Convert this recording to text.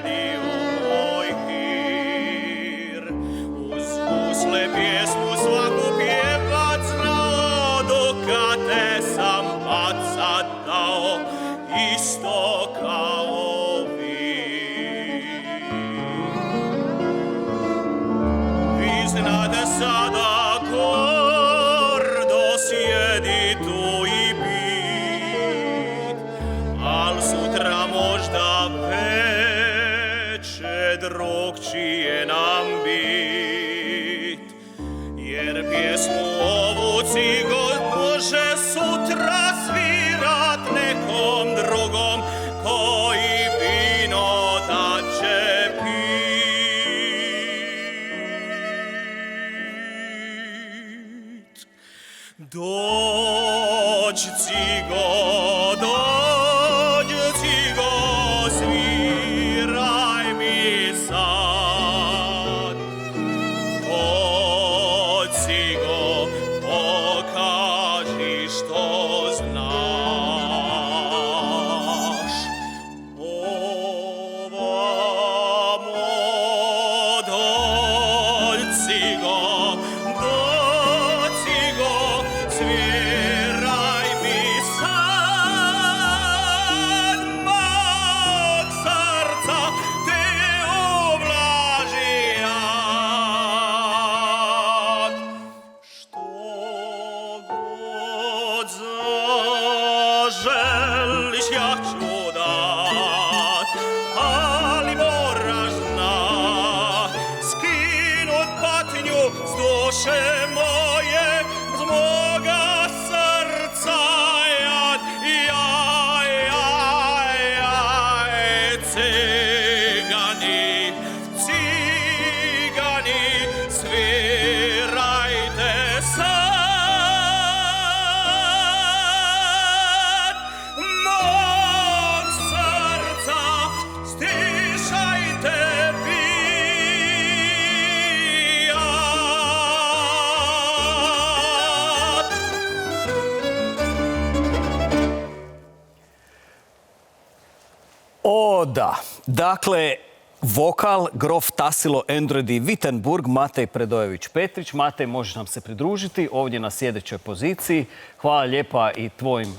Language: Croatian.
sjedio moj hir. Uz gusle pjesmu svaku pjevat znao, dok te sam bacat dao, isto kao vi. Vi znate sada gordo sjedi tu i bit, al sutra možda veće drugčije nam bit. Jer pjesmu ovu cigot može sutra svirat nekom drugom koji vino da će pit. Dođ cigo, sviraj mi sad. Dođ cigo, pokaži što znaš. Ovamo dođ cigo, sviraj mi sad. Mog srca te uvlaži jak. Što god zaželiš ja ću dat, ali moraš znat, skinut patnju s duše moje, s moga srca jad. Cigani, svirajte sad. Mog srca stišajte bijat. O da, dakle, vokal, grof Tassilo Endredi Wittenburg, Matej Predojević-Petrić. Matej, možeš nam se pridružiti ovdje na sjedećoj poziciji. Hvala lijepa i tvojim